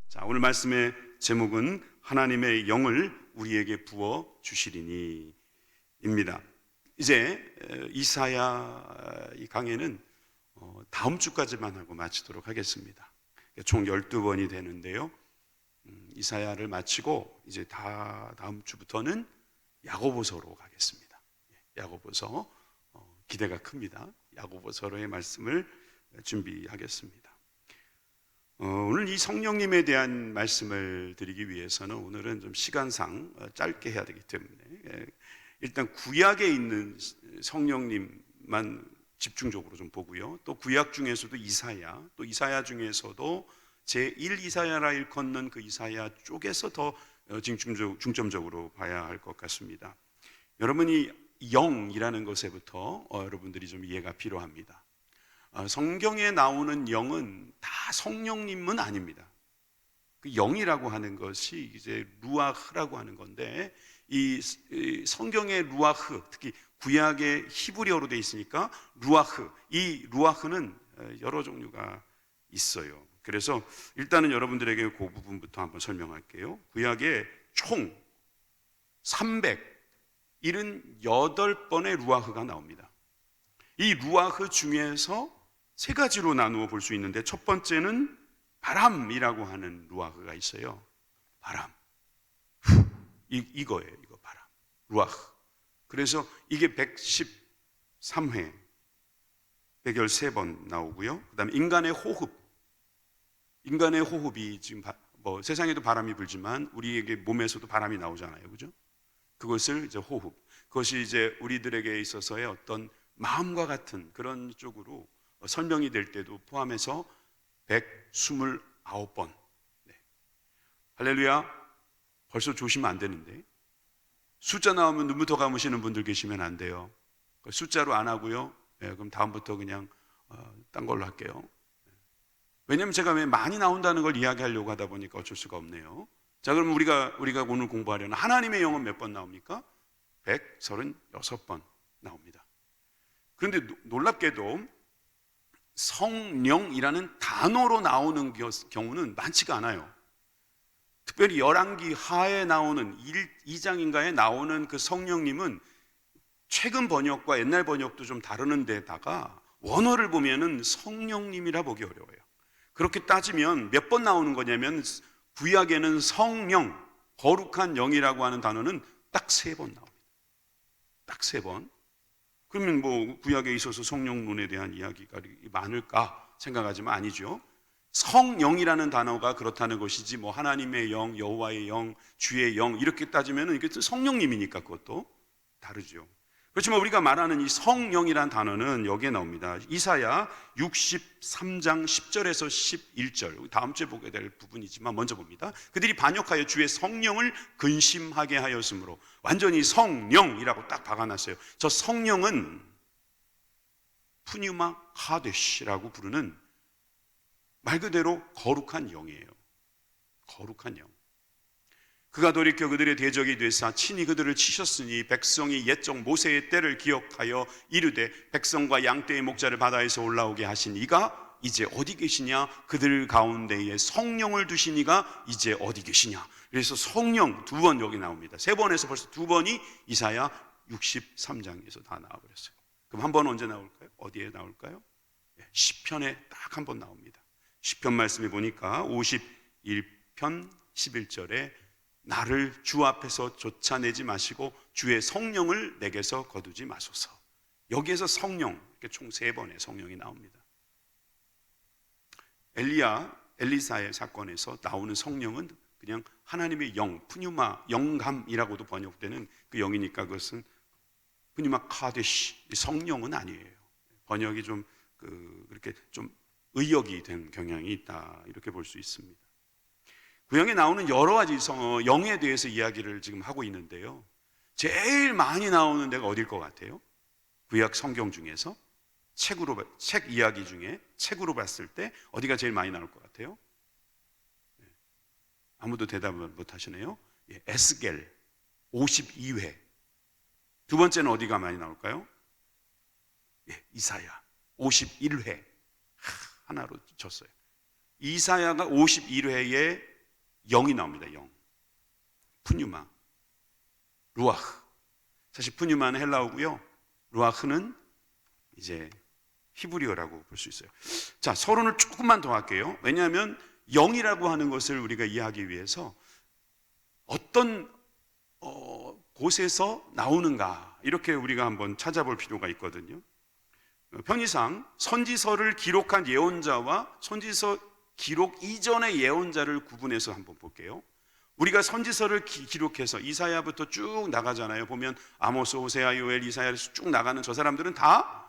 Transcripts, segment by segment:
자, 오늘 말씀의 제목은 하나님의 영을 우리에게 부어 주시리니 입니다. 이제 이사야 이 강해는 다음 주까지만 하고 마치도록 하겠습니다. 총 12번이 되는데요. 이사야를 마치고 이제 다음 주부터는 야고보서로 가겠습니다. 야고보서 기대가 큽니다. 야고보서로의 말씀을 준비하겠습니다. 오늘 이 성령님에 대한 말씀을 드리기 위해서는 오늘은 좀 시간상 짧게 해야 되기 때문에 일단 구약에 있는 성령님만 집중적으로 좀 보고요. 또 구약 중에서도 이사야, 또 이사야 중에서도 제1 이사야라 일컫는 그 이사야 쪽에서 더 중점적으로 봐야 할 것 같습니다. 여러분이 영이라는 것에부터 여러분들이 좀 이해가 필요합니다. 성경에 나오는 영은 다 성령님은 아닙니다. 그 영이라고 하는 것이 이제 루아흐라고 하는 건데, 이 성경의 루아흐, 특히 구약의 히브리어로 되어 있으니까 루아흐, 이 루아흐는 여러 종류가 있어요. 그래서 일단은 여러분들에게 그 부분부터 한번 설명할게요. 구약에 총 378번의 루아흐가 나옵니다. 이 루아흐 중에서 세 가지로 나누어 볼 수 있는데, 첫 번째는 바람이라고 하는 루아흐가 있어요. 바람, 이거예요. 이거 바람, 루아흐. 그래서 이게 113회 113번 나오고요. 그 다음에 인간의 호흡, 인간의 호흡이 지금 세상에도 바람이 불지만 우리에게 몸에서도 바람이 나오잖아요, 그죠? 그것을 이제 호흡, 그것이 이제 우리들에게 있어서의 어떤 마음과 같은 그런 쪽으로 설명이 될 때도 포함해서 129번. 네. 할렐루야. 벌써 조시면 안 되는데, 숫자 나오면 눈부터 감으시는 분들 계시면 안 돼요. 숫자로 안 하고요. 네, 그럼 다음부터 그냥 딴 걸로 할게요. 왜냐하면 제가 왜 많이 나온다는 걸 이야기하려고 하다 보니까 어쩔 수가 없네요. 자, 그럼 우리가 오늘 공부하려는 하나님의 영은 몇 번 나옵니까? 136번 나옵니다. 그런데 놀랍게도 성령이라는 단어로 나오는 경우는 많지가 않아요. 특별히 열왕기 하에 나오는 2장인가에 나오는 그 성령님은 최근 번역과 옛날 번역도 좀 다르는 데다가 원어를 보면은 성령님이라 보기 어려워요. 그렇게 따지면 몇 번 나오는 거냐면, 구약에는 성령, 거룩한 영이라고 하는 단어는 딱 3번 나옵니다. 딱 3번. 그러면 뭐 구약에 있어서 성령론에 대한 이야기가 많을까 생각하지만 아니죠. 성령이라는 단어가 그렇다는 것이지, 뭐 하나님의 영, 여호와의 영, 주의 영 이렇게 따지면 이게 성령님이니까 그것도 다르죠. 그렇지만 우리가 말하는 이 성령이라는 단어는 여기에 나옵니다. 이사야 63장 10절에서 11절, 다음 주에 보게 될 부분이지만 먼저 봅니다. 그들이 반역하여 주의 성령을 근심하게 하였으므로, 완전히 성령이라고 딱 박아놨어요. 저 성령은 푸뉴마 카데시라고 부르는 말 그대로 거룩한 영이에요. 거룩한 영. 그가 돌이켜 그들의 대적이 되사 친히 그들을 치셨으니, 백성이 옛적 모세의 때를 기억하여 이르되 백성과 양떼의 목자를 바다에서 올라오게 하신 이가 이제 어디 계시냐? 그들 가운데에 성령을 두신 이가 이제 어디 계시냐? 그래서 성령 2번 여기 나옵니다. 3번에서 벌써 2번이 이사야 63장에서 다 나와버렸어요. 그럼 한 번 언제 나올까요? 어디에 나올까요? 시편에 딱 한 번 나옵니다. 시편 말씀에 보니까 51편 11절에 나를 주 앞에서 쫓아내지 마시고 주의 성령을 내게서 거두지 마소서. 여기에서 성령, 이렇게 총 3번의 성령이 나옵니다. 엘리사의 사건에서 나오는 성령은 그냥 하나님의 영, 푸뉴마, 영감이라고도 번역되는 그 영이니까 그것은 푸뉴마 카데시, 성령은 아니에요. 번역이 좀 그렇게 좀 의역이 된 경향이 있다, 이렇게 볼 수 있습니다. 구약에 나오는 여러 가지 영에 대해서 이야기를 지금 하고 있는데요, 제일 많이 나오는 데가 어딜 것 같아요? 구약 성경 중에서 책 이야기 중에 책으로 봤을 때 어디가 제일 많이 나올 것 같아요? 아무도 대답을 못 하시네요. 에스겔 52회. 두 번째는 어디가 많이 나올까요? 이사야 51회. 하나로 쳤어요. 이사야가 51회에 영이 나옵니다. 영. 푸뉴마, 루아흐. 사실 푸뉴마는 헬라어고요. 루아흐는 이제 히브리어라고 볼 수 있어요. 자, 서론을 조금만 더 할게요. 왜냐하면 영이라고 하는 것을 우리가 이해하기 위해서 어떤 곳에서 나오는가 이렇게 우리가 한번 찾아볼 필요가 있거든요. 편의상 선지서를 기록한 예언자와 선지서 기록 이전의 예언자를 구분해서 한번 볼게요. 우리가 선지서를 기록해서 이사야부터 쭉 나가잖아요. 보면 아모스, 호세아, 요엘, 이사야에서 쭉 나가는 저 사람들은 다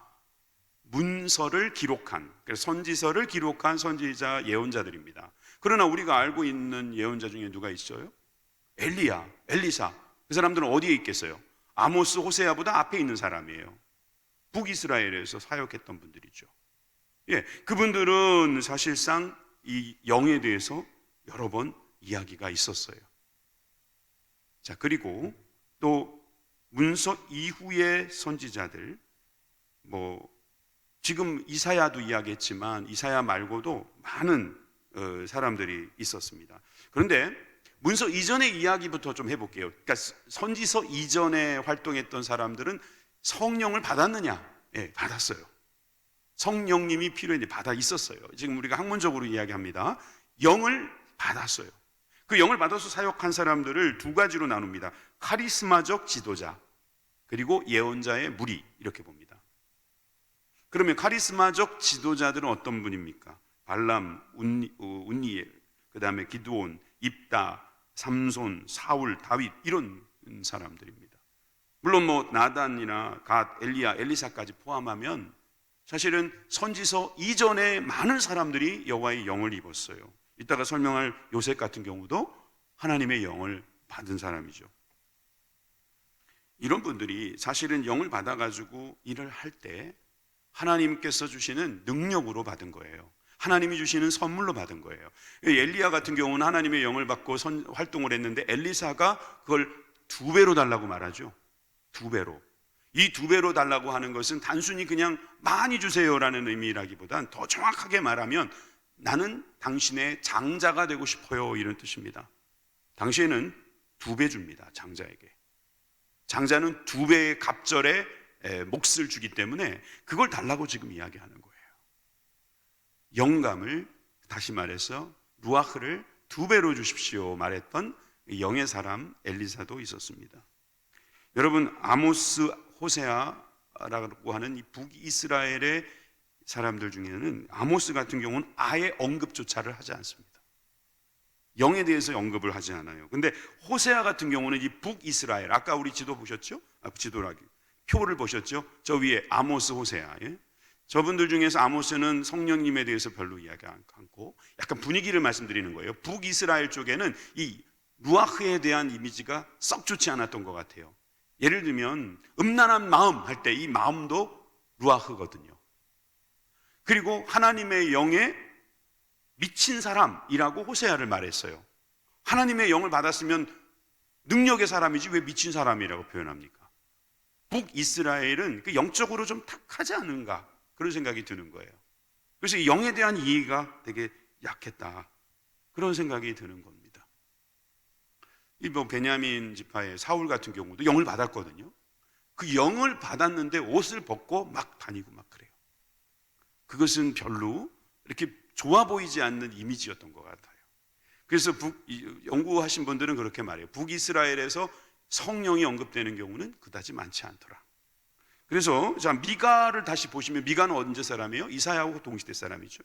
문서를 기록한, 그래서 선지서를 기록한 선지자 예언자들입니다. 그러나 우리가 알고 있는 예언자 중에 누가 있어요? 엘리야, 엘리사. 그 사람들은 어디에 있겠어요? 아모스, 호세아보다 앞에 있는 사람이에요. 북이스라엘에서 사역했던 분들이죠. 예, 그분들은 사실상 이 영에 대해서 여러 번 이야기가 있었어요. 자, 그리고 또 문서 이후의 선지자들, 지금 이사야도 이야기했지만 이사야 말고도 많은 사람들이 있었습니다. 그런데 문서 이전의 이야기부터 좀 해볼게요. 그러니까 선지서 이전에 활동했던 사람들은 성령을 받았느냐? 예, 받았어요. 성령님이 필요했는데 받아 있었어요. 지금 우리가 학문적으로 이야기합니다. 영을 받았어요. 그 영을 받아서 사역한 사람들을 두 가지로 나눕니다. 카리스마적 지도자, 그리고 예언자의 무리, 이렇게 봅니다. 그러면 카리스마적 지도자들은 어떤 분입니까? 발람, 운니엘, 그 다음에 기드온, 입다, 삼손, 사울, 다윗, 이런 사람들입니다. 물론 나단이나 갓, 엘리야, 엘리사까지 포함하면 사실은 선지서 이전에 많은 사람들이 여호와의 영을 입었어요. 이따가 설명할 요셉 같은 경우도 하나님의 영을 받은 사람이죠. 이런 분들이 사실은 영을 받아가지고 일을 할 때 하나님께서 주시는 능력으로 받은 거예요. 하나님이 주시는 선물로 받은 거예요. 엘리야 같은 경우는 하나님의 영을 받고 활동을 했는데 엘리사가 그걸 2배로 달라고 말하죠. 2배로. 이 2배로 달라고 하는 것은 단순히 그냥 많이 주세요라는 의미라기보단 더 정확하게 말하면 나는 당신의 장자가 되고 싶어요, 이런 뜻입니다. 당시에는 2배 줍니다, 장자에게. 장자는 2배의 갑절에 몫을 주기 때문에 그걸 달라고 지금 이야기하는 거예요. 영감을, 다시 말해서 루아흐를 2배로 주십시오 말했던 영의 사람 엘리사도 있었습니다. 여러분, 아모스, 호세아라고 하는 이 북이스라엘의 사람들 중에는 아모스 같은 경우는 아예 언급조차를 하지 않습니다. 영에 대해서 언급을 하지 않아요. 근데 호세아 같은 경우는 이 북이스라엘, 아까 우리 지도 보셨죠? 지도라기 표를 보셨죠? 저 위에 아모스, 호세아. 예? 저분들 중에서 아모스는 성령님에 대해서 별로 이야기 않고 약간 분위기를 말씀드리는 거예요. 북이스라엘 쪽에는 이 루아흐에 대한 이미지가 썩 좋지 않았던 것 같아요. 예를 들면 음란한 마음 할 때 이 마음도 루아흐거든요. 그리고 하나님의 영에 미친 사람이라고 호세아를 말했어요. 하나님의 영을 받았으면 능력의 사람이지 왜 미친 사람이라고 표현합니까? 북이스라엘은 그 영적으로 좀 탁하지 않은가, 그런 생각이 드는 거예요. 그래서 이 영에 대한 이해가 되게 약했다, 그런 생각이 드는 겁니다. 이 베냐민 지파의 사울 같은 경우도 영을 받았거든요. 그 영을 받았는데 옷을 벗고 막 다니고 막 그래요. 그것은 별로 이렇게 좋아 보이지 않는 이미지였던 것 같아요. 그래서 연구하신 분들은 그렇게 말해요. 북이스라엘에서 성령이 언급되는 경우는 그다지 많지 않더라. 그래서 자, 미가를 다시 보시면 미가는 언제 사람이에요? 이사야하고 동시대 사람이죠.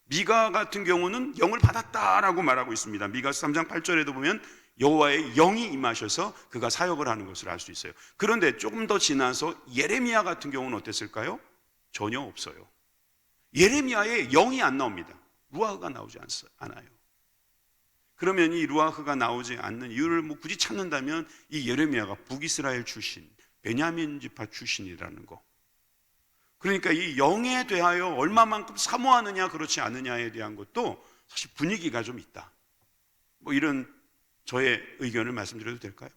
미가 같은 경우는 영을 받았다라고 말하고 있습니다. 미가서 3장 8절에도 보면 여호와의 영이 임하셔서 그가 사역을 하는 것을 알 수 있어요. 그런데 조금 더 지나서 예레미야 같은 경우는 어땠을까요? 전혀 없어요. 예레미야에 영이 안 나옵니다. 루아흐가 나오지 않아요. 그러면 이 루아흐가 나오지 않는 이유를 굳이 찾는다면 이 예레미야가 북이스라엘 출신, 베냐민 지파 출신이라는 거. 그러니까 이 영에 대하여 얼마만큼 사모하느냐 그렇지 않느냐에 대한 것도 사실 분위기가 좀 있다. 이런 저의 의견을 말씀드려도 될까요?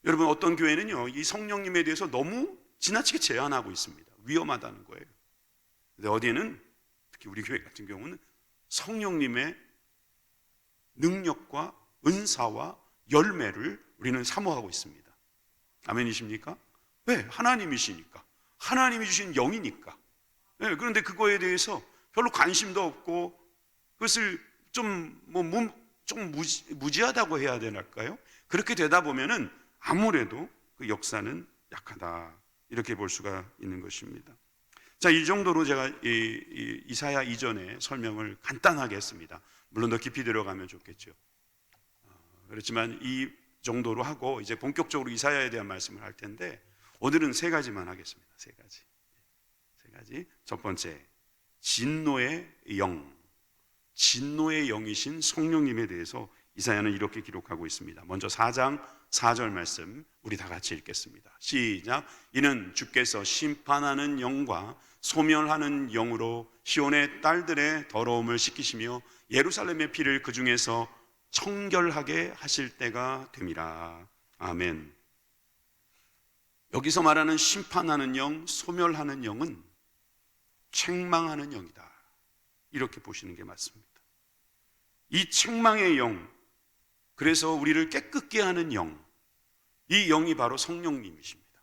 여러분, 어떤 교회는요, 이 성령님에 대해서 너무 지나치게 제한하고 있습니다. 위험하다는 거예요. 근데 어디에는, 특히 우리 교회 같은 경우는 성령님의 능력과 은사와 열매를 우리는 사모하고 있습니다. 아멘이십니까? 왜? 하나님이시니까. 하나님이 주신 영이니까. 네, 그런데 그거에 대해서 별로 관심도 없고 그것을 좀 무지하다고 해야 되나요? 그렇게 되다 보면은 아무래도 그 역사는 약하다, 이렇게 볼 수가 있는 것입니다. 자, 이 정도로 제가 이사야 이전의 설명을 간단하게 했습니다. 물론 더 깊이 들어가면 좋겠죠. 그렇지만 이 정도로 하고 이제 본격적으로 이사야에 대한 말씀을 할 텐데, 오늘은 세 가지만 하겠습니다. 세 가지. 첫 번째, 진노의 영. 진노의 영이신 성령님에 대해서 이사야는 이렇게 기록하고 있습니다. 먼저 4장 4절 말씀 우리 다 같이 읽겠습니다. 시작. 이는 주께서 심판하는 영과 소멸하는 영으로 시온의 딸들의 더러움을 씻기시며 예루살렘의 피를 그 중에서 청결하게 하실 때가 됨이라. 아멘. 여기서 말하는 심판하는 영, 소멸하는 영은 책망하는 영이다, 이렇게 보시는 게 맞습니다. 이 책망의 영, 그래서 우리를 깨끗게 하는 영, 이 영이 바로 성령님이십니다.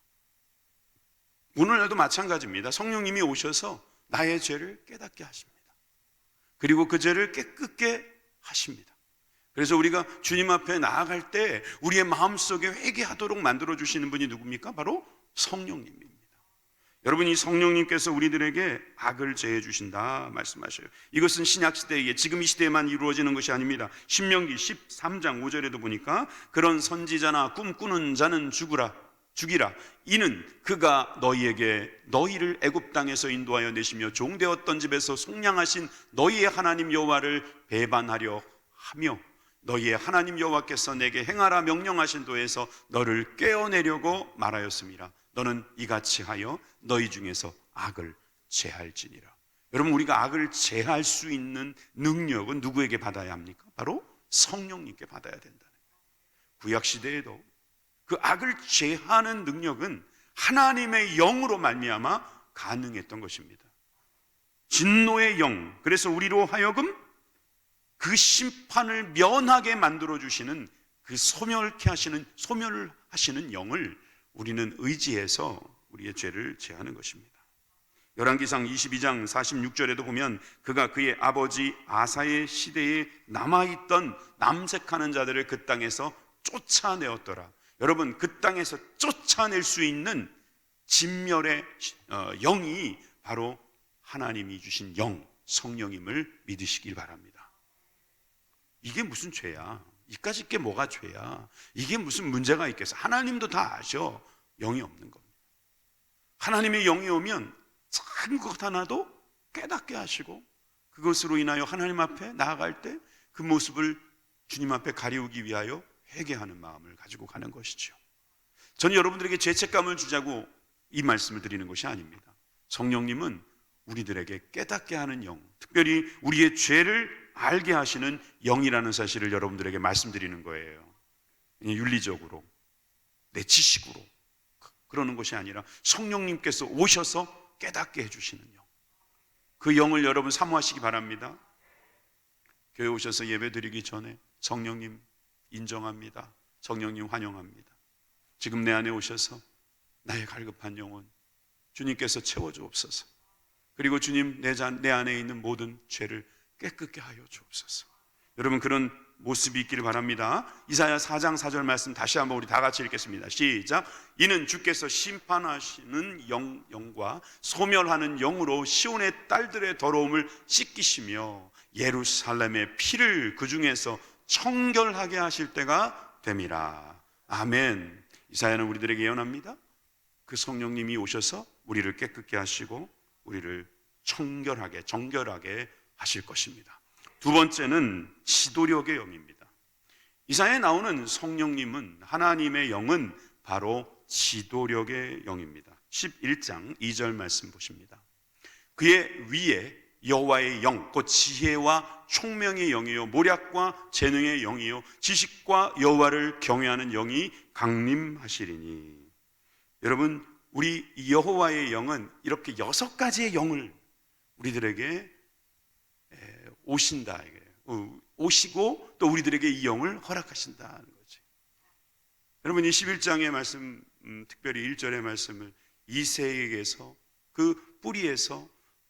오늘날도 마찬가지입니다. 성령님이 오셔서 나의 죄를 깨닫게 하십니다. 그리고 그 죄를 깨끗게 하십니다. 그래서 우리가 주님 앞에 나아갈 때 우리의 마음속에 회개하도록 만들어주시는 분이 누굽니까? 바로 성령님입니다. 여러분, 이 성령님께서 우리들에게 악을 제해 주신다 말씀하셔요. 이것은 신약시대에, 지금 이 시대에만 이루어지는 것이 아닙니다. 신명기 13장 5절에도 보니까 그런 선지자나 꿈꾸는 자는 죽이라. 이는 그가 너희를 애굽 땅에서 인도하여 내시며 종되었던 집에서 속량하신 너희의 하나님 여호와를 배반하려 하며 너희의 하나님 여호와께서 내게 행하라 명령하신 도에서 너를 깨어내려고 말하였음이라. 너는 이같이 하여 너희 중에서 악을 제할지니라. 여러분, 우리가 악을 제할 수 있는 능력은 누구에게 받아야 합니까? 바로 성령님께 받아야 된다는 거예요. 구약시대에도 그 악을 제하는 능력은 하나님의 영으로 말미암아 가능했던 것입니다. 진노의 영, 그래서 우리로 하여금 그 심판을 면하게 만들어주시는 그 소멸을 하시는 영을 우리는 의지해서 우리의 죄를 제하는 것입니다. 열왕기상 22장 46절에도 보면 그가 그의 아버지 아사의 시대에 남아있던 남색하는 자들을 그 땅에서 쫓아내었더라. 여러분, 그 땅에서 쫓아낼 수 있는 진멸의 영이 바로 하나님이 주신 영, 성령임을 믿으시길 바랍니다. 이게 무슨 죄야? 이까짓 게 뭐가 죄야? 이게 무슨 문제가 있겠어? 하나님도 다 아셔. 영이 없는 겁니다. 하나님의 영이 오면 작은 것 하나도 깨닫게 하시고 그것으로 인하여 하나님 앞에 나아갈 때 그 모습을 주님 앞에 가리우기 위하여 회개하는 마음을 가지고 가는 것이죠. 저는 여러분들에게 죄책감을 주자고 이 말씀을 드리는 것이 아닙니다. 성령님은 우리들에게 깨닫게 하는 영, 특별히 우리의 죄를 알게 하시는 영이라는 사실을 여러분들에게 말씀드리는 거예요. 윤리적으로, 내 지식으로 그러는 것이 아니라 성령님께서 오셔서 깨닫게 해주시는 영, 그 영을 여러분 사모하시기 바랍니다. 교회 오셔서 예배 드리기 전에 성령님 인정합니다. 성령님 환영합니다. 지금 내 안에 오셔서 나의 갈급한 영혼 주님께서 채워주옵소서. 그리고 주님, 내 안에 있는 모든 죄를 깨끗게 하여 주옵소서. 여러분, 그런 모습이 있기를 바랍니다. 이사야 4장 4절 말씀 다시 한번 우리 다 같이 읽겠습니다. 시작. 이는 주께서 심판하시는 영과 소멸하는 영으로 시온의 딸들의 더러움을 씻기시며 예루살렘의 피를 그 중에서 청결하게 하실 때가 됨이라. 아멘. 이사야는 우리들에게 예언합니다. 그 성령님이 오셔서 우리를 깨끗게 하시고 우리를 청결하게, 정결하게 하실 것입니다. 두 번째는 지도력의 영입니다. 이사야에 나오는 성령님은, 하나님의 영은 바로 지도력의 영입니다. 11장 2절 말씀 보십니다. 그의 위에 여호와의 영, 곧 지혜와 총명의 영이요 모략과 재능의 영이요 지식과 여호와를 경외하는 영이 강림하시리니. 여러분, 우리 여호와의 영은 이렇게 6가지의 영을 우리들에게 오신다, 오시고 또 우리들에게 이 영을 허락하신다는 거지. 여러분, 이 11장의 말씀, 특별히 1절의 말씀을 이새에게서, 그 뿌리에서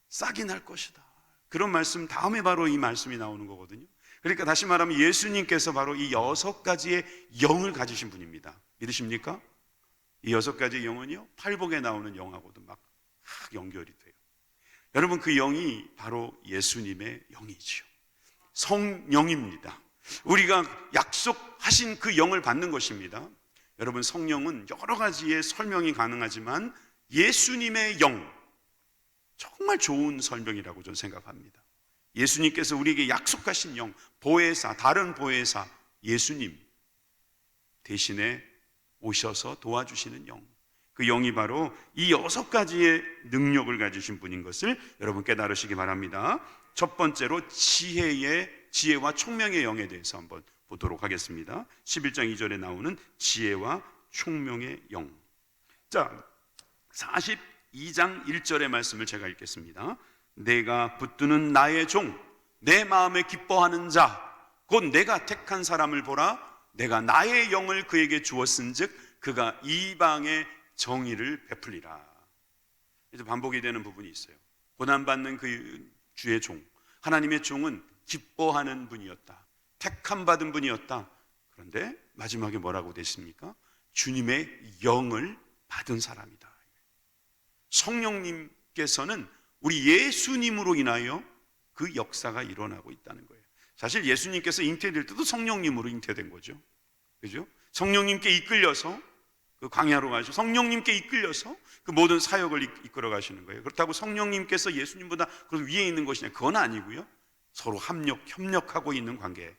싹이 날 것이다, 그런 말씀 다음에 바로 이 말씀이 나오는 거거든요. 그러니까 다시 말하면 예수님께서 바로 이 6가지의 영을 가지신 분입니다. 믿으십니까? 이 6가지의 영은요, 팔복에 나오는 영하고도 막 연결이 돼요. 여러분, 그 영이 바로 예수님의 영이지요. 성령입니다. 우리가 약속하신 그 영을 받는 것입니다. 여러분, 성령은 여러 가지의 설명이 가능하지만 예수님의 영, 정말 좋은 설명이라고 저는 생각합니다. 예수님께서 우리에게 약속하신 영, 보혜사, 다른 보혜사 예수님 대신에 오셔서 도와주시는 영, 그 영이 바로 이 6가지의 능력을 가지신 분인 것을 여러분 깨달으시기 바랍니다. 첫 번째로 지혜와 총명의 영에 대해서 한번 보도록 하겠습니다. 11장 2절에 나오는 지혜와 총명의 영. 자, 42장 1절의 말씀을 제가 읽겠습니다. 내가 붙드는 나의 종, 내 마음에 기뻐하는 자, 곧 내가 택한 사람을 보라. 내가 나의 영을 그에게 주었은즉 그가 이방의 정의를 베풀리라. 이제 반복이 되는 부분이 있어요. 고난받는 그 주의 종, 하나님의 종은 기뻐하는 분이었다, 택함 받은 분이었다. 그런데 마지막에 뭐라고 됐습니까? 주님의 영을 받은 사람이다. 성령님께서는 우리 예수님으로 인하여 그 역사가 일어나고 있다는 거예요. 사실 예수님께서 잉태될 때도 성령님으로 잉태된 거죠. 그죠? 성령님께 이끌려서 그 광야로 가시고 성령님께 이끌려서 그 모든 사역을 이끌어 가시는 거예요. 그렇다고 성령님께서 예수님보다 위에 있는 것이냐? 그건 아니고요. 서로 협력하고 있는 관계.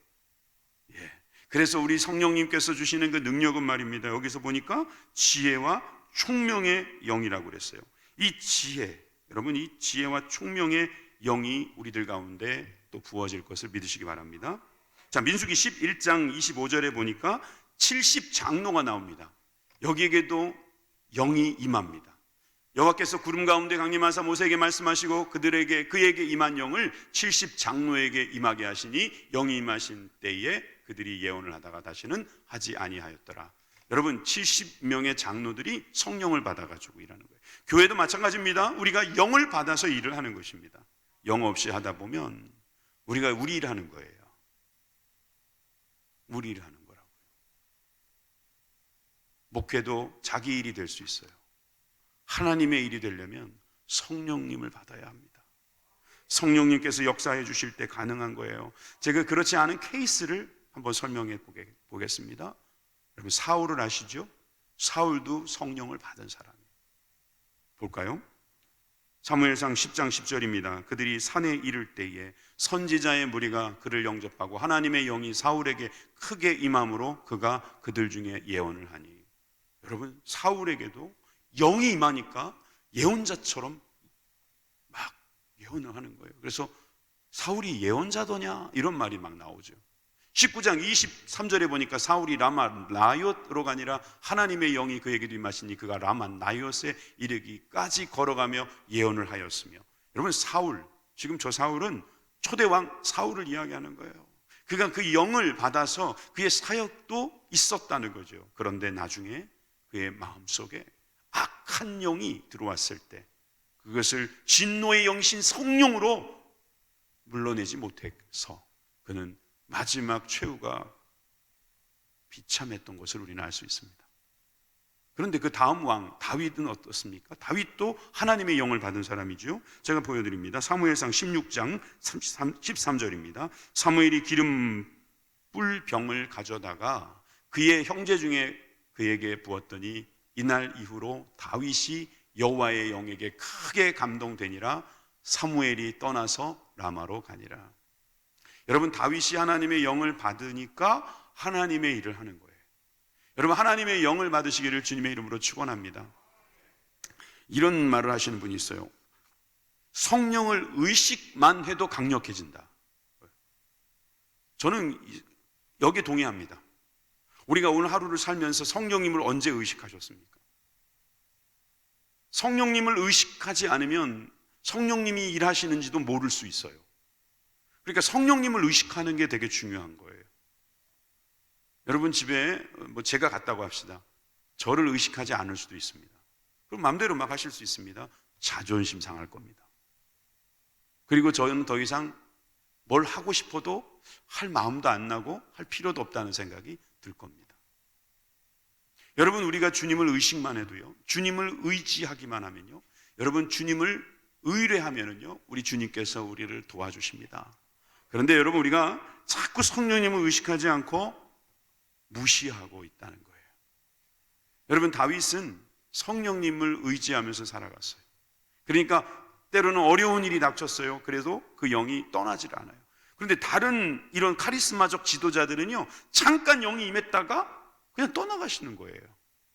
예. 그래서 우리 성령님께서 주시는 그 능력은 말입니다. 여기서 보니까 지혜와 총명의 영이라고 그랬어요. 이 지혜, 여러분, 이 지혜와 총명의 영이 우리들 가운데 또 부어질 것을 믿으시기 바랍니다. 자, 민수기 11장 25절에 보니까 70장로가 나옵니다. 여기에게도 영이 임합니다. 여호와께서 구름 가운데 강림하사 모세에게 말씀하시고 그에게 임한 영을 70장로에게 임하게 하시니 영이 임하신 때에 그들이 예언을 하다가 다시는 하지 아니하였더라. 여러분, 70명의 장로들이 성령을 받아가지고 일하는 거예요. 교회도 마찬가지입니다. 우리가 영을 받아서 일을 하는 것입니다. 영 없이 하다 보면 우리가 우리 일하는 거예요. 우리 일하는 거라고요. 목회도 자기 일이 될 수 있어요. 하나님의 일이 되려면 성령님을 받아야 합니다. 성령님께서 역사해 주실 때 가능한 거예요. 제가 그렇지 않은 케이스를 한번 설명해 보겠습니다. 여러분, 사울을 아시죠? 사울도 성령을 받은 사람이에요. 볼까요? 사무엘상 10장 10절입니다. 그들이 산에 이를 때에 선지자의 무리가 그를 영접하고 하나님의 영이 사울에게 크게 임함으로 그가 그들 중에 예언을 하니. 여러분, 사울에게도 영이 임하니까 예언자처럼 막 예언을 하는 거예요. 그래서 사울이 예언자더냐 이런 말이 막 나오죠. 19장 23절에 보니까 사울이 라마 나옅으로가 아니라 하나님의 영이 그에게도 임하시니 그가 라마 나옅에 이르기까지 걸어가며 예언을 하였으며. 여러분, 사울, 지금 저 사울은 초대왕 사울을 이야기하는 거예요. 그가 그 영을 받아서 그의 사역도 있었다는 거죠. 그런데 나중에 그의 마음속에 악한 영이 들어왔을 때 그것을 진노의 영이신 성령으로 물러내지 못해서 그는 마지막 최후가 비참했던 것을 우리는 알 수 있습니다. 그런데 그 다음 왕 다윗은 어떻습니까? 다윗도 하나님의 영을 받은 사람이죠. 제가 보여드립니다. 사무엘상 16장 13절입니다. 사무엘이 기름 뿔 병을 가져다가 그의 형제 중에 그에게 부었더니 이날 이후로 다윗이 여호와의 영에게 크게 감동되니라. 사무엘이 떠나서 라마로 가니라. 여러분, 다윗이 하나님의 영을 받으니까 하나님의 일을 하는 거예요. 여러분, 하나님의 영을 받으시기를 주님의 이름으로 축원합니다. 이런 말을 하시는 분이 있어요. 성령을 의식만 해도 강력해진다. 저는 여기에 동의합니다. 우리가 오늘 하루를 살면서 성령님을 언제 의식하셨습니까? 성령님을 의식하지 않으면 성령님이 일하시는지도 모를 수 있어요. 그러니까 성령님을 의식하는 게 되게 중요한 거예요. 여러분 집에 뭐 제가 갔다고 합시다. 저를 의식하지 않을 수도 있습니다. 그럼 마음대로 막 하실 수 있습니다. 자존심 상할 겁니다. 그리고 저는 더 이상 뭘 하고 싶어도 할 마음도 안 나고 할 필요도 없다는 생각이 들 겁니다. 여러분, 우리가 주님을 의식만 해도요, 주님을 의지하기만 하면요, 여러분 주님을 의뢰하면은요, 우리 주님께서 우리를 도와주십니다. 그런데 여러분, 우리가 자꾸 성령님을 의식하지 않고 무시하고 있다는 거예요. 여러분, 다윗은 성령님을 의지하면서 살아갔어요. 그러니까 때로는 어려운 일이 닥쳤어요. 그래도 그 영이 떠나질 않아요. 그런데 다른 이런 카리스마적 지도자들은요, 잠깐 영이 임했다가 그냥 떠나가시는 거예요.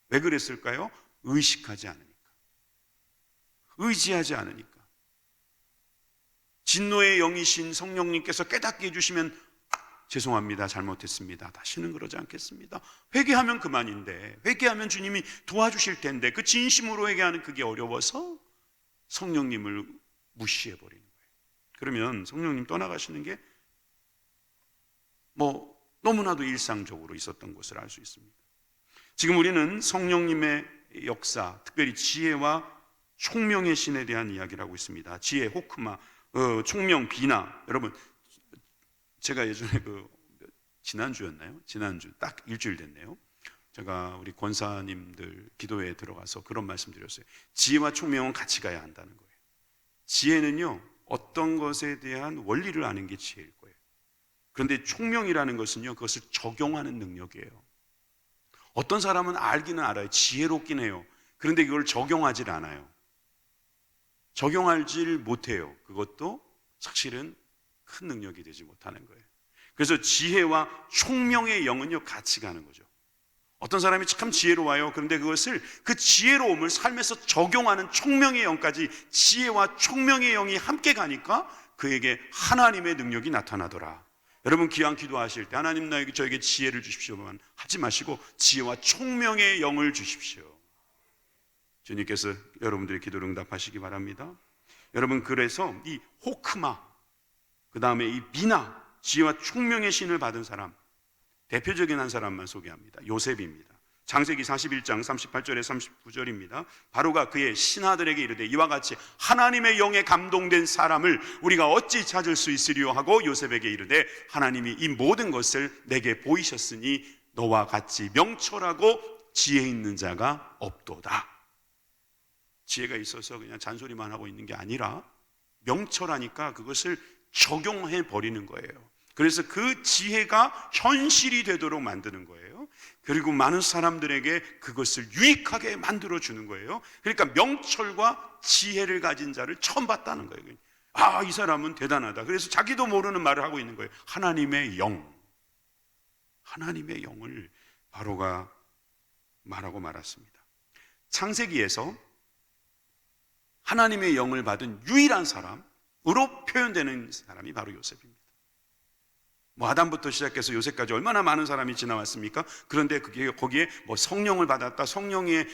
왜 그랬을까요? 의식하지 않으니까, 의지하지 않으니까. 진노의 영이신 성령님께서 깨닫게 해주시면 죄송합니다, 잘못했습니다, 다시는 그러지 않겠습니다, 회개하면 그만인데, 회개하면 주님이 도와주실 텐데, 그 진심으로 회개하는 그게 어려워서 성령님을 무시해버리는 거예요. 그러면 성령님 떠나가시는 게 너무나도 일상적으로 있었던 것을 알 수 있습니다. 지금 우리는 성령님의 역사, 특별히 지혜와 총명의 신에 대한 이야기를 하고 있습니다. 지혜, 호크마, 총명, 비나. 여러분, 제가 예전에 지난주였나요? 지난주 딱 일주일 됐네요. 제가 우리 권사님들 기도회에 들어가서 그런 말씀 드렸어요. 지혜와 총명은 같이 가야 한다는 거예요. 지혜는요, 어떤 것에 대한 원리를 아는 게 지혜일 거예요. 그런데 총명이라는 것은요, 그것을 적용하는 능력이에요. 어떤 사람은 알기는 알아요. 지혜롭긴 해요. 그런데 그걸 적용하질 않아요. 적용하질 못해요. 그것도 사실은 큰 능력이 되지 못하는 거예요. 그래서 지혜와 총명의 영은요, 같이 가는 거죠. 어떤 사람이 참 지혜로워요. 그런데 그것을, 그 지혜로움을 삶에서 적용하는 총명의 영까지, 지혜와 총명의 영이 함께 가니까 그에게 하나님의 능력이 나타나더라. 여러분, 기왕 기도하실 때 하나님 나에게 저에게 지혜를 주십시오만 하지 마시고 지혜와 총명의 영을 주십시오. 주님께서 여러분들의 기도를 응답하시기 바랍니다. 여러분, 그래서 이 호크마, 그 다음에 이 비나, 지혜와 총명의 신을 받은 사람, 대표적인 한 사람만 소개합니다. 요셉입니다. 창세기 41장 38절에 39절입니다. 바로가 그의 신하들에게 이르되 이와 같이 하나님의 영에 감동된 사람을 우리가 어찌 찾을 수 있으리요 하고 요셉에게 이르되 하나님이 이 모든 것을 내게 보이셨으니 너와 같이 명철하고 지혜 있는 자가 없도다. 지혜가 있어서 그냥 잔소리만 하고 있는 게 아니라 명철하니까 그것을 적용해 버리는 거예요. 그래서 그 지혜가 현실이 되도록 만드는 거예요. 그리고 많은 사람들에게 그것을 유익하게 만들어 주는 거예요. 그러니까 명철과 지혜를 가진 자를 처음 봤다는 거예요. 아, 이 사람은 대단하다. 그래서 자기도 모르는 말을 하고 있는 거예요. 하나님의 영, 하나님의 영을 바로가 말하고 말았습니다. 창세기에서 하나님의 영을 받은 유일한 사람으로 표현되는 사람이 바로 요셉입니다. 아담부터 시작해서 요셉까지 얼마나 많은 사람이 지나왔습니까? 그런데 거기에 성령을 받았다, 성령의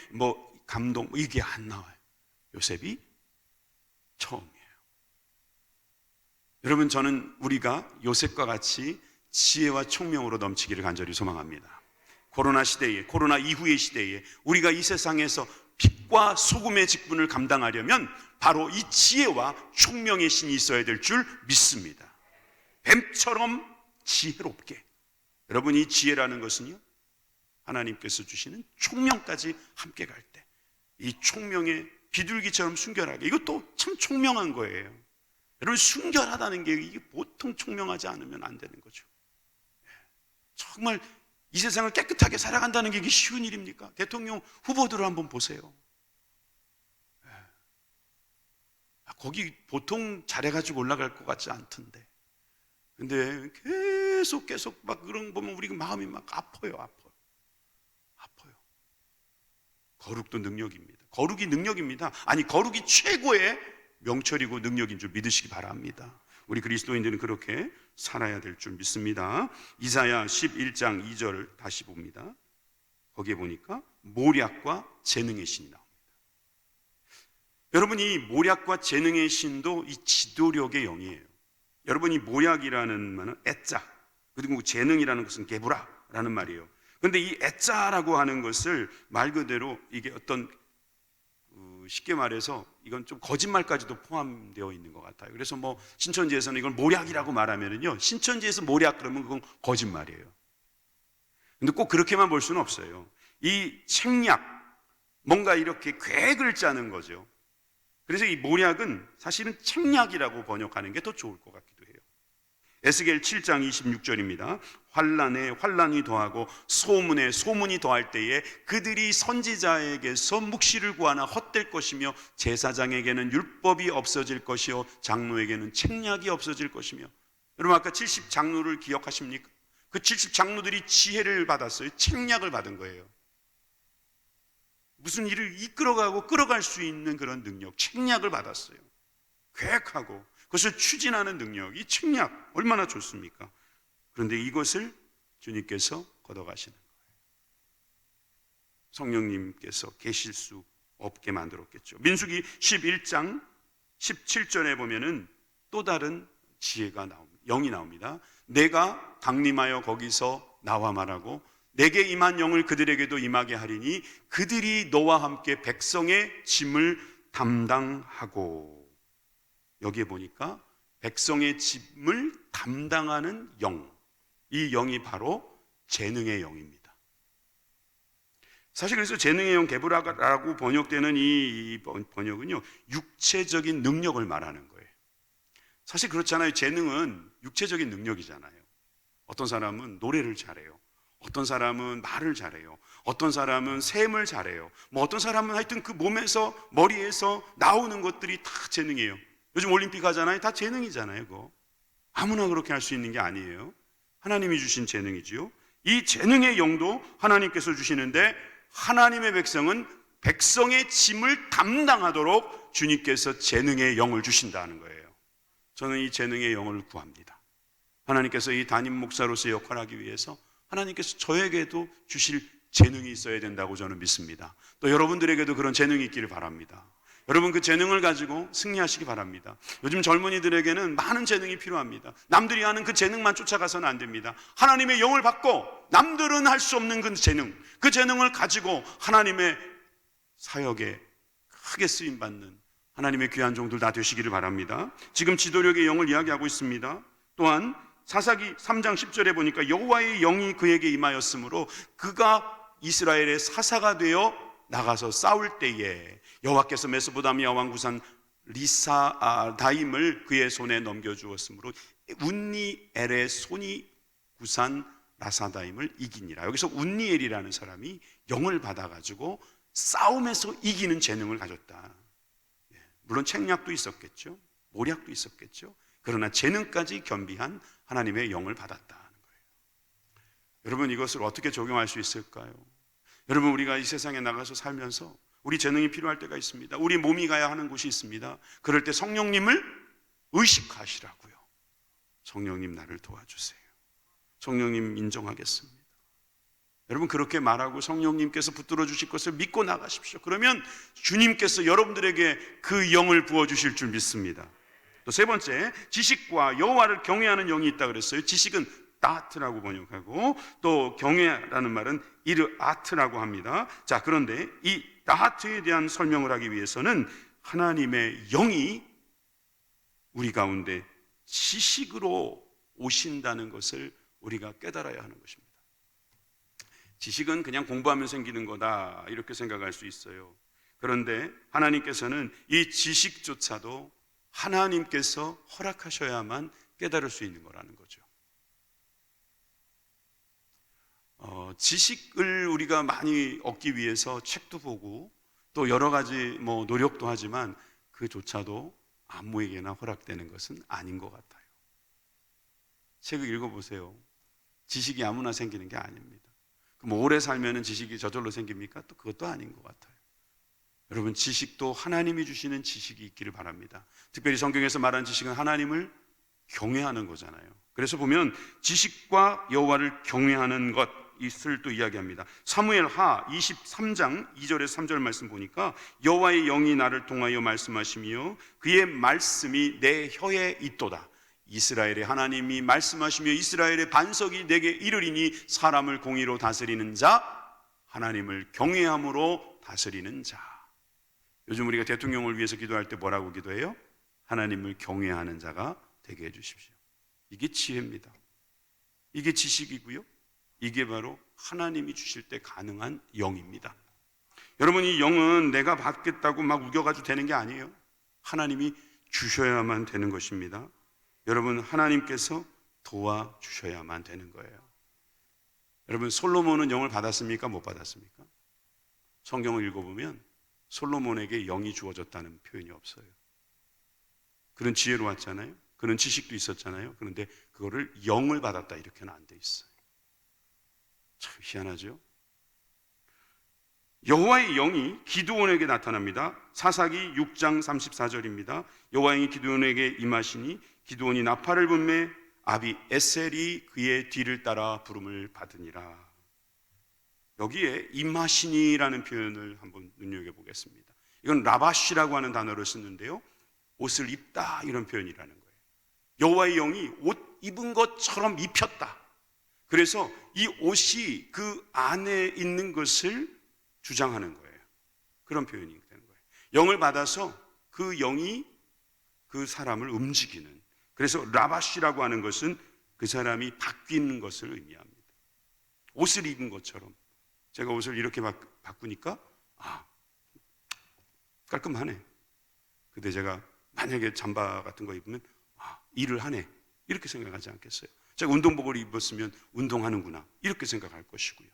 감동, 이게 안 나와요. 요셉이 처음이에요. 여러분, 저는 우리가 요셉과 같이 지혜와 총명으로 넘치기를 간절히 소망합니다. 코로나 시대에, 코로나 이후의 시대에 우리가 이 세상에서 빛과 소금의 직분을 감당하려면 바로 이 지혜와 총명의 신이 있어야 될 줄 믿습니다. 뱀처럼 지혜롭게. 여러분, 이 지혜라는 것은요, 하나님께서 주시는 총명까지 함께 갈 때 이 총명의 비둘기처럼 순결하게, 이것도 참 총명한 거예요. 여러분, 순결하다는 게 이게 보통 총명하지 않으면 안 되는 거죠. 정말 이 세상을 깨끗하게 살아간다는 게 이게 쉬운 일입니까? 대통령 후보들을 한번 보세요. 거기 보통 잘해가지고 올라갈 것 같지 않던데. 근데 계속 막 그런 거 보면 우리가 마음이 막 아파요. 거룩도 능력입니다. 거룩이 능력입니다. 아니, 거룩이 최고의 명철이고 능력인 줄 믿으시기 바랍니다. 우리 그리스도인들은 그렇게 살아야 될 줄 믿습니다. 이사야 11장 2절을 다시 봅니다. 거기에 보니까 모략과 재능의 신이 나옵니다. 여러분, 이 모략과 재능의 신도 이 지도력의 영이에요. 여러분, 이 모략이라는 말은 애짜, 그리고 재능이라는 것은 게부라 라는 말이에요. 그런데 이 애자라고 하는 것을 말 그대로 이게 어떤 쉽게 말해서 이건 좀 거짓말까지도 포함되어 있는 것 같아요. 그래서 뭐 신천지에서는 이걸 모략이라고 말하면은요, 신천지에서 모략 그러면 그건 거짓말이에요. 근데 꼭 그렇게만 볼 수는 없어요. 이 책략, 뭔가 이렇게 계획을 짜는 거죠. 그래서 이 모략은 사실은 책략이라고 번역하는 게 더 좋을 것 같기도 해요. 에스겔 7장 26절입니다. 환난에 환난이 더하고 소문에 소문이 더할 때에 그들이 선지자에게서 묵시를 구하나 헛될 것이며 제사장에게는 율법이 없어질 것이요 장로에게는 책략이 없어질 것이며. 여러분 아까 70 장로를 기억하십니까? 그 70 장로들이 지혜를 받았어요. 책략을 받은 거예요. 무슨 일을 이끌어가고 끌어갈 수 있는 그런 능력, 책략을 받았어요. 계획하고 그것을 추진하는 능력, 이 책략 얼마나 좋습니까? 그런데 이것을 주님께서 걷어가시는 거예요. 성령님께서 계실 수 없게 만들었겠죠. 민수기 11장 17절에 보면은 또 다른 지혜가 나옵니다. 영이 나옵니다. 내가 강림하여 거기서 나와 말하고 내게 임한 영을 그들에게도 임하게 하리니 그들이 너와 함께 백성의 짐을 담당하고. 여기에 보니까 백성의 짐을 담당하는 영, 이 영이 바로 재능의 영입니다. 사실 그래서 재능의 영 게브라라고 번역되는 이 번역은요, 육체적인 능력을 말하는 거예요. 사실 그렇잖아요. 재능은 육체적인 능력이잖아요. 어떤 사람은 노래를 잘해요. 어떤 사람은 말을 잘해요. 어떤 사람은 셈을 잘해요. 뭐 어떤 사람은 하여튼 그 몸에서 머리에서 나오는 것들이 다 재능이에요. 요즘 올림픽 하잖아요. 다 재능이잖아요. 그거 아무나 그렇게 할 수 있는 게 아니에요. 하나님이 주신 재능이지요. 이 재능의 영도 하나님께서 주시는데 하나님의 백성은 백성의 짐을 담당하도록 주님께서 재능의 영을 주신다는 거예요. 저는 이 재능의 영을 구합니다. 하나님께서 이 담임 목사로서 역할하기 위해서 하나님께서 저에게도 주실 재능이 있어야 된다고 저는 믿습니다. 또 여러분들에게도 그런 재능이 있기를 바랍니다. 여러분 그 재능을 가지고 승리하시기 바랍니다. 요즘 젊은이들에게는 많은 재능이 필요합니다. 남들이 하는 그 재능만 쫓아가서는 안 됩니다. 하나님의 영을 받고 남들은 할 수 없는 그 재능을 가지고 하나님의 사역에 크게 쓰임받는 하나님의 귀한 종들 다 되시기를 바랍니다. 지금 지도력의 영을 이야기하고 있습니다. 또한 사사기 3장 10절에 보니까 여호와의 영이 그에게 임하였으므로 그가 이스라엘의 사사가 되어 나가서 싸울 때에 여호와께서 메소포타미아 왕 구산 리사다임을 그의 손에 넘겨주었으므로 운니엘의 손이 구산 라사다임을 이기니라. 여기서 운니엘이라는 사람이 영을 받아가지고 싸움에서 이기는 재능을 가졌다. 물론 책략도 있었겠죠. 모략도 있었겠죠. 그러나 재능까지 겸비한 하나님의 영을 받았다는 거예요. 여러분 이것을 어떻게 적용할 수 있을까요? 여러분 우리가 이 세상에 나가서 살면서 우리 재능이 필요할 때가 있습니다. 우리 몸이 가야 하는 곳이 있습니다. 그럴 때 성령님을 의식하시라고요. 성령님 나를 도와주세요. 성령님 인정하겠습니다. 여러분 그렇게 말하고 성령님께서 붙들어 주실 것을 믿고 나가십시오. 그러면 주님께서 여러분들에게 그 영을 부어주실 줄 믿습니다. 또 세 번째, 지식과 여호와를 경외하는 영이 있다 그랬어요. 지식은 다트라고 번역하고 또 경외라는 말은 이르아트라고 합니다. 자, 그런데 이 다트에 대한 설명을 하기 위해서는 하나님의 영이 우리 가운데 지식으로 오신다는 것을 우리가 깨달아야 하는 것입니다. 지식은 그냥 공부하면 생기는 거다 이렇게 생각할 수 있어요. 그런데 하나님께서는 이 지식조차도 하나님께서 허락하셔야만 깨달을 수 있는 거라는 거죠. 지식을 우리가 많이 얻기 위해서 책도 보고 또 여러 가지 노력도 하지만 그조차도 아무에게나 허락되는 것은 아닌 것 같아요. 책을 읽어보세요. 지식이 아무나 생기는 게 아닙니다. 그럼 오래 살면 지식이 저절로 생깁니까? 또 그것도 아닌 것 같아요. 여러분 지식도 하나님이 주시는 지식이 있기를 바랍니다. 특별히 성경에서 말하는 지식은 하나님을 경외하는 거잖아요. 그래서 보면 지식과 여호와를 경외하는 것을 또 이야기합니다. 사무엘하 23장 2절에서 3절 말씀 보니까 여호와의 영이 나를 통하여 말씀하시며 그의 말씀이 내 혀에 있도다. 이스라엘의 하나님이 말씀하시며 이스라엘의 반석이 내게 이르리니 사람을 공의로 다스리는 자, 하나님을 경외함으로 다스리는 자. 요즘 우리가 대통령을 위해서 기도할 때 뭐라고 기도해요? 하나님을 경외하는 자가 되게 해주십시오. 이게 지혜입니다. 이게 지식이고요. 이게 바로 하나님이 주실 때 가능한 영입니다. 여러분, 이 영은 내가 받겠다고 막 우겨가지고 되는 게 아니에요. 하나님이 주셔야만 되는 것입니다. 여러분, 하나님께서 도와주셔야만 되는 거예요. 여러분, 솔로몬은 영을 받았습니까? 못 받았습니까? 성경을 읽어보면 솔로몬에게 영이 주어졌다는 표현이 없어요. 그런 지혜로웠잖아요. 그런 지식도 있었잖아요. 그런데 그거를 영을 받았다 이렇게는 안 돼 있어요. 참 희한하죠? 여호와의 영이 기드온에게 나타납니다. 사사기 6장 34절입니다. 여호와의 영이 기드온에게 임하시니 기드온이 나팔을 불매 아비에셀이 그의 뒤를 따라 부름을 받으니라. 여기에 임하시니라는 표현을 한번 눈여겨보겠습니다. 이건 라바시라고 하는 단어를 쓰는데요, 옷을 입다 이런 표현이라는 거예요. 여호와의 영이 옷 입은 것처럼 입혔다. 그래서 이 옷이 그 안에 있는 것을 주장하는 거예요. 그런 표현이 되는 거예요. 영을 받아서 그 영이 그 사람을 움직이는, 그래서 라바시라고 하는 것은 그 사람이 바뀌는 것을 의미합니다. 옷을 입은 것처럼 제가 옷을 이렇게 바꾸니까 깔끔하네. 근데 제가 만약에 잠바 같은 거 입으면 일을 하네 이렇게 생각하지 않겠어요? 제가 운동복을 입었으면 운동하는구나 이렇게 생각할 것이고요.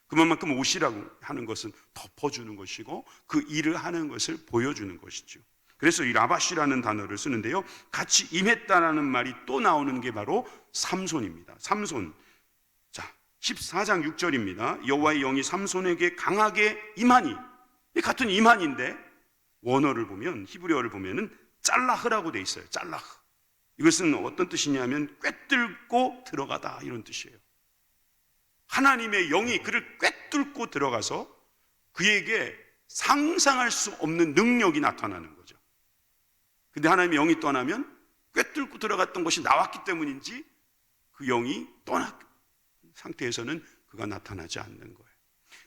그만큼 옷이라고 하는 것은 덮어주는 것이고 그 일을 하는 것을 보여주는 것이죠. 그래서 이 라바시라는 단어를 쓰는데요, 같이 임했다라는 말이 또 나오는 게 바로 삼손입니다. 삼손. 자, 14장 6절입니다. 여호와의 영이 삼손에게 강하게 임하니, 같은 임하니인데 원어를 보면, 히브리어를 보면은 짤라흐라고 돼 있어요. 짤라흐. 이것은 어떤 뜻이냐면 꿰뚫고 들어가다 이런 뜻이에요. 하나님의 영이 그를 꿰뚫고 들어가서 그에게 상상할 수 없는 능력이 나타나는 거죠. 근데 하나님의 영이 떠나면 꿰뚫고 들어갔던 것이 나왔기 때문인지 그 영이 떠난 상태에서는 그가 나타나지 않는 거예요.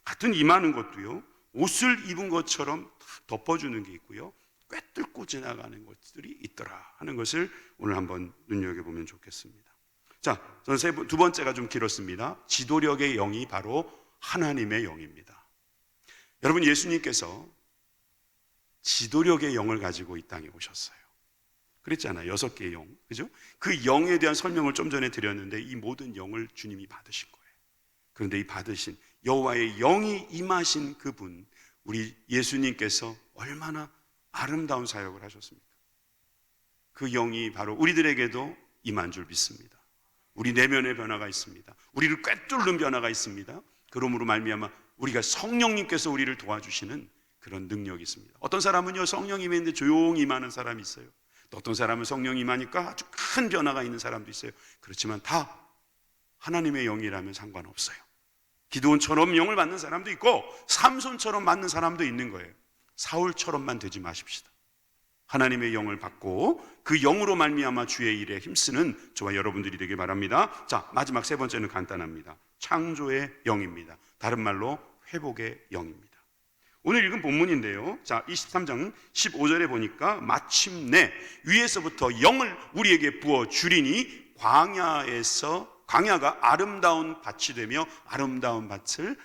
같은 임하는 것도요, 옷을 입은 것처럼 덮어주는 게 있고요, 꿰뚫고 지나가는 것들이 있더라 하는 것을 오늘 한번 눈여겨보면 좋겠습니다. 자, 저는 두 번째가 좀 길었습니다. 지도력의 영이 바로 하나님의 영입니다. 여러분, 예수님께서 지도력의 영을 가지고 이 땅에 오셨어요. 그랬잖아요. 6개의 영, 그죠? 그 영에 대한 설명을 좀 전에 드렸는데 이 모든 영을 주님이 받으신 거예요. 그런데 이 받으신 여호와의 영이 임하신 그분, 우리 예수님께서 얼마나 아름다운 사역을 하셨습니까? 그 영이 바로 우리들에게도 임한 줄 믿습니다. 우리 내면의 변화가 있습니다. 우리를 꿰뚫는 변화가 있습니다. 그러므로 말미암아 우리가 성령님께서 우리를 도와주시는 그런 능력이 있습니다. 어떤 사람은요, 성령이 임했는데 조용히 임하는 사람이 있어요. 또 어떤 사람은 성령이 임하니까 아주 큰 변화가 있는 사람도 있어요. 그렇지만 다 하나님의 영이라면 상관없어요. 기드온처럼 영을 받는 사람도 있고 삼손처럼 받는 사람도 있는 거예요. 사울처럼만 되지 마십시다. 하나님의 영을 받고 그 영으로 말미암아 주의 일에 힘쓰는 저와 여러분들이 되길 바랍니다. 자, 마지막 세 번째는 간단합니다. 창조의 영입니다. 다른 말로 회복의 영입니다. 오늘 읽은 본문인데요, 자, 23장 15절에 보니까 마침내 위에서부터 영을 우리에게 부어 주리니 광야가 아름다운 밭이 되며 아름다운 밭을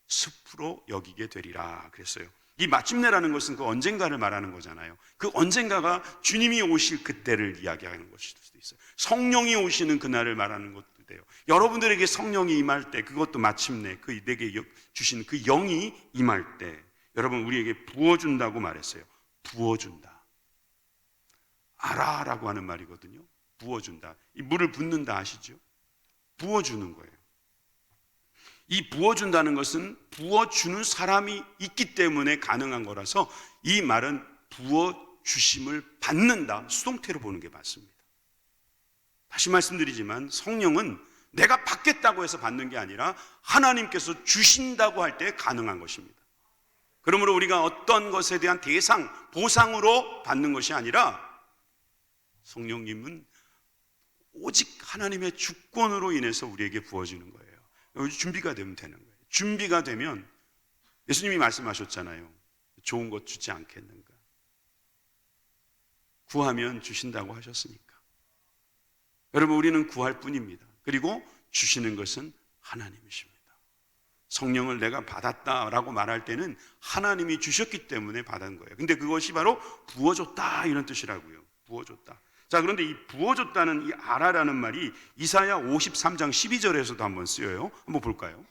숲으로 여기게 되리라 그랬어요. 이 마침내라는 것은 그 언젠가를 말하는 거잖아요. 그 언젠가가 주님이 오실 그때를 이야기하는 것일 수도 있어요. 성령이 오시는 그날을 말하는 것도 돼요. 여러분들에게 성령이 임할 때, 그것도 마침내 그 내게 주신 그 영이 임할 때 여러분 우리에게 부어준다고 말했어요. 부어준다. 알아라고 하는 말이거든요. 부어준다. 이 물을 붓는다 아시죠? 부어주는 거예요. 이 부어준다는 것은 부어주는 사람이 있기 때문에 가능한 거라서 이 말은 부어주심을 받는다, 수동태로 보는 게 맞습니다. 다시 말씀드리지만 성령은 내가 받겠다고 해서 받는 게 아니라 하나님께서 주신다고 할 때 가능한 것입니다. 그러므로 우리가 어떤 것에 대한 대상, 보상으로 받는 것이 아니라 성령님은 오직 하나님의 주권으로 인해서 우리에게 부어지는 거예요. 준비가 되면 되는 거예요. 준비가 되면 예수님이 말씀하셨잖아요. 좋은 것 주지 않겠는가? 구하면 주신다고 하셨으니까. 여러분, 우리는 구할 뿐입니다. 그리고 주시는 것은 하나님이십니다. 성령을 내가 받았다라고 말할 때는 하나님이 주셨기 때문에 받은 거예요. 근데 그것이 바로 부어줬다 이런 뜻이라고요. 부어줬다. 자, 그런데 이 부어줬다는 이 아라라는 말이 이사야 53장 12절에서도 한번 쓰여요. 한번 볼까요?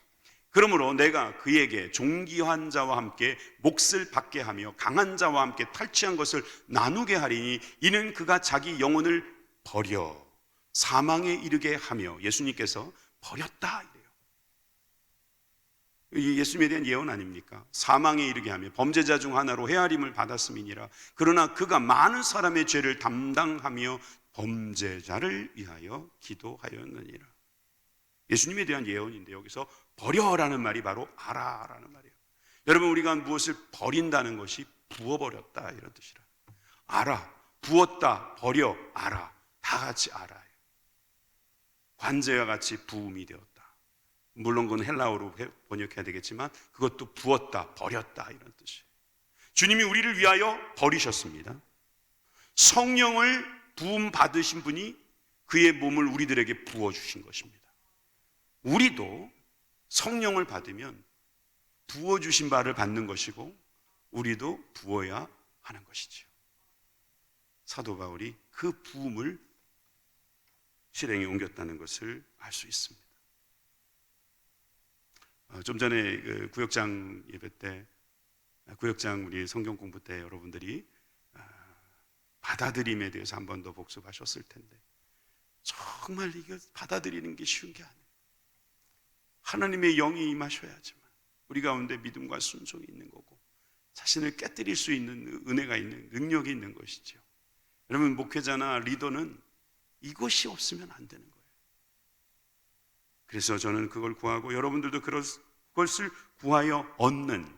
그러므로 내가 그에게 종기한 자와 함께 몫을 받게 하며 강한 자와 함께 탈취한 것을 나누게 하리니 이는 그가 자기 영혼을 버려 사망에 이르게 하며, 예수님께서 버렸다 이래요. 예수님에 대한 예언 아닙니까? 사망에 이르게 하며 범죄자 중 하나로 헤아림을 받았음이니라. 그러나 그가 많은 사람의 죄를 담당하며 범죄자를 위하여 기도하였느니라. 예수님에 대한 예언인데 여기서 버려라는 말이 바로 알아라는 말이에요. 여러분, 우리가 무엇을 버린다는 것이 부어버렸다 이런 뜻이라. 알아, 부었다, 버려, 알아, 다 같이 알아요. 관제와 같이 부음이 되었다. 물론 그건 헬라어로 번역해야 되겠지만 그것도 부었다, 버렸다 이런 뜻이에요. 주님이 우리를 위하여 버리셨습니다. 성령을 부음 받으신 분이 그의 몸을 우리들에게 부어주신 것입니다. 우리도 성령을 받으면 부어주신 바를 받는 것이고 우리도 부어야 하는 것이죠. 사도 바울이 그 부음을 실행에 옮겼다는 것을 알 수 있습니다. 좀 전에 그 구역장 예배 때, 구역장 우리 성경 공부 때 여러분들이 받아들임에 대해서 한 번 더 복습하셨을 텐데 정말 이거 받아들이는 게 쉬운 게 아니에요. 하나님의 영이 임하셔야지만 우리 가운데 믿음과 순종이 있는 거고 자신을 깨뜨릴 수 있는 은혜가 있는 능력이 있는 것이죠. 여러분, 목회자나 리더는 이것이 없으면 안 되는 거예요. 그래서 저는 그걸 구하고 여러분들도 그것을 구하여 얻는,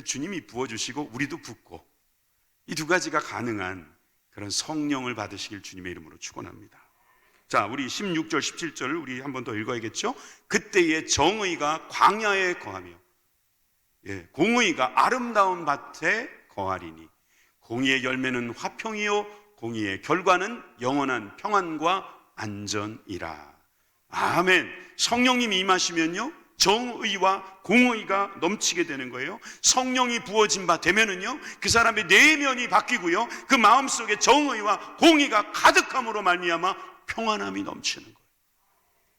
주님이 부어주시고 우리도 붓고 이 두 가지가 가능한 그런 성령을 받으시길 주님의 이름으로 축원합니다. 자, 우리 16절 17절을 우리 한 번 더 읽어야겠죠. 그때에 정의가 광야에 거하며 공의가 아름다운 밭에 거하리니 공의의 열매는 화평이요 공의의 결과는 영원한 평안과 안전이라. 아멘. 성령님이 임하시면요 정의와 공의가 넘치게 되는 거예요. 성령이 부어진 바 되면은요 그 사람의 내면이 바뀌고요 그 마음속에 정의와 공의가 가득함으로 말미암아 평안함이 넘치는 거예요.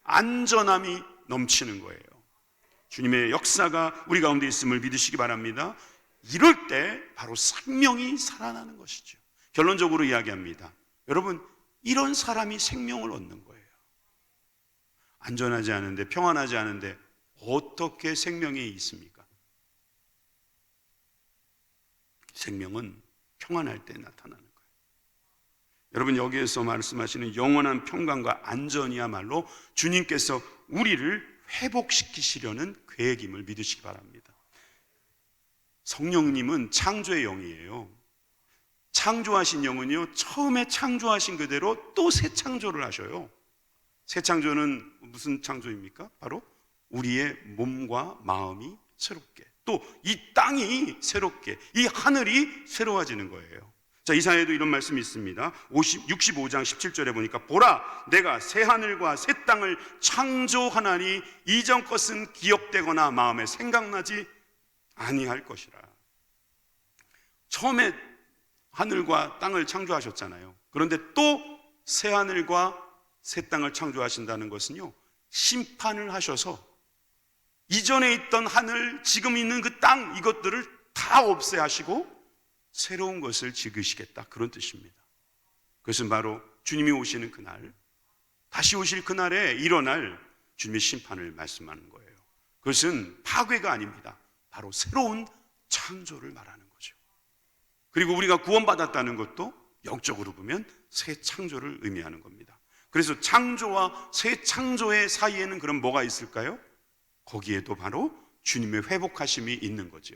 안전함이 넘치는 거예요. 주님의 역사가 우리 가운데 있음을 믿으시기 바랍니다. 이럴 때 바로 생명이 살아나는 것이죠. 결론적으로 이야기합니다. 여러분, 이런 사람이 생명을 얻는 거예요. 안전하지 않은데, 평안하지 않은데 어떻게 생명이 있습니까? 생명은 평안할 때 나타나는 거예요. 여러분, 여기에서 말씀하시는 영원한 평강과 안전이야말로 주님께서 우리를 회복시키시려는 계획임을 믿으시기 바랍니다. 성령님은 창조의 영이에요. 창조하신 영은요 처음에 창조하신 그대로 또 새 창조를 하셔요. 새 창조는 무슨 창조입니까? 바로 우리의 몸과 마음이 새롭게, 또 이 땅이 새롭게, 이 하늘이 새로워지는 거예요. 자, 이사야에도 이런 말씀이 있습니다. 65장 17절에 보니까 보라, 내가 새 하늘과 새 땅을 창조하나니 이전 것은 기억되거나 마음에 생각나지 아니할 것이라. 처음에 하늘과 땅을 창조하셨잖아요. 그런데 또 새 하늘과 새 땅을 창조하신다는 것은요 심판을 하셔서 이전에 있던 하늘, 지금 있는 그 땅, 이것들을 다 없애하시고 새로운 것을 지으시겠다, 그런 뜻입니다. 그것은 바로 주님이 오시는 그날, 다시 오실 그날에 일어날 주님의 심판을 말씀하는 거예요. 그것은 파괴가 아닙니다. 바로 새로운 창조를 말하는 거죠. 그리고 우리가 구원받았다는 것도 영적으로 보면 새 창조를 의미하는 겁니다. 그래서 창조와 새 창조의 사이에는 그럼 뭐가 있을까요? 거기에도 바로 주님의 회복하심이 있는 거죠.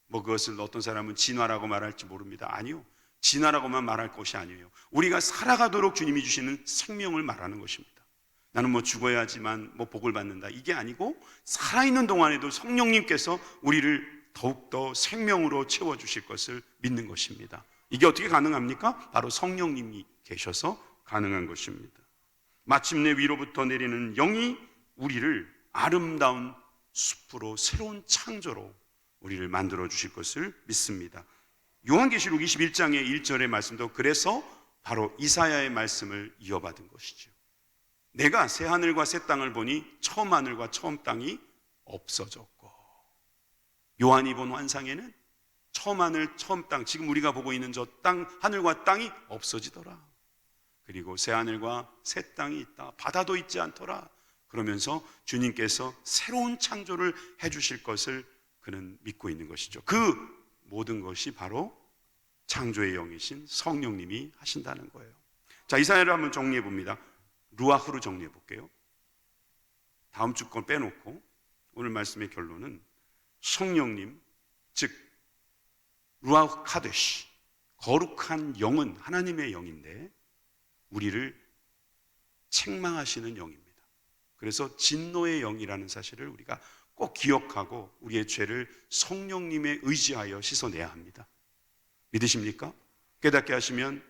뭐 그것을 어떤 사람은 진화라고 말할지 모릅니다. 아니요, 진화라고만 말할 것이 아니에요. 우리가 살아가도록 주님이 주시는 생명을 말하는 것입니다. 나는 뭐 죽어야지만 뭐 복을 받는다, 이게 아니고 살아있는 동안에도 성령님께서 우리를 더욱더 생명으로 채워주실 것을 믿는 것입니다. 이게 어떻게 가능합니까? 바로 성령님이 계셔서 가능한 것입니다. 마침내 위로부터 내리는 영이 우리를 아름다운 숲으로, 새로운 창조로 우리를 만들어 주실 것을 믿습니다. 요한계시록 21장의 1절의 말씀도 그래서 바로 이사야의 말씀을 이어받은 것이죠. 내가 새 하늘과 새 땅을 보니 처음 하늘과 처음 땅이 없어졌고, 요한이 본 환상에는 처음 하늘 처음 땅, 지금 우리가 보고 있는 저 땅, 하늘과 땅이 없어지더라. 그리고 새 하늘과 새 땅이 있다, 바다도 있지 않더라. 그러면서 주님께서 새로운 창조를 해주실 것을 그는 믿고 있는 것이죠. 그 모든 것이 바로 창조의 영이신 성령님이 하신다는 거예요. 자, 이사야를 한번 정리해 봅니다. 루아흐로 정리해 볼게요. 다음 주 건 빼놓고 오늘 말씀의 결론은 성령님, 즉 루아흐 카데시, 거룩한 영은 하나님의 영인데 우리를 책망하시는 영입니다. 그래서 진노의 영이라는 사실을 우리가 꼭 기억하고 우리의 죄를 성령님에 의지하여 씻어내야 합니다. 믿으십니까? 깨닫게 하시면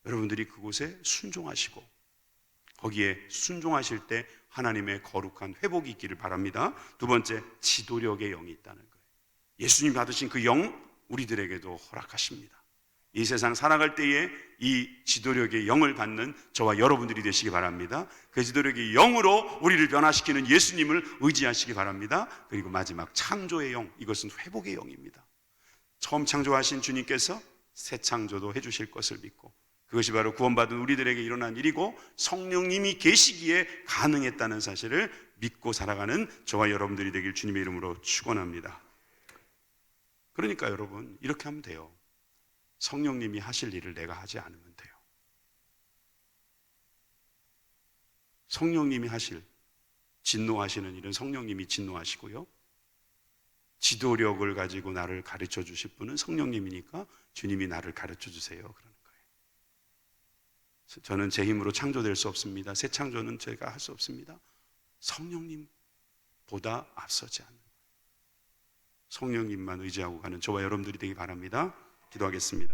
여러분들이 그곳에 순종하시고, 거기에 순종하실 때 하나님의 거룩한 회복이 있기를 바랍니다. 두 번째, 지도력의 영이 있다는 거예요. 예수님 받으신 그 영 우리들에게도 허락하십니다. 이 세상 살아갈 때에 이 지도력의 영을 받는 저와 여러분들이 되시기 바랍니다. 그 지도력의 영으로 우리를 변화시키는 예수님을 의지하시기 바랍니다. 그리고 마지막 창조의 영, 이것은 회복의 영입니다. 처음 창조하신 주님께서 새 창조도 해주실 것을 믿고, 그것이 바로 구원받은 우리들에게 일어난 일이고 성령님이 계시기에 가능했다는 사실을 믿고 살아가는 저와 여러분들이 되길 주님의 이름으로 축원합니다. 그러니까 여러분, 이렇게 하면 돼요. 성령님이 하실 일을 내가 하지 않으면 돼요. 성령님이 하실, 진노하시는 일은 성령님이 진노하시고요, 지도력을 가지고 나를 가르쳐 주실 분은 성령님이니까 주님이 나를 가르쳐 주세요, 그러는 거예요. 저는 제 힘으로 창조될 수 없습니다. 새 창조는 제가 할 수 없습니다. 성령님보다 앞서지 않는 거예요. 성령님만 의지하고 가는 저와 여러분들이 되기 바랍니다. 기도하겠습니다.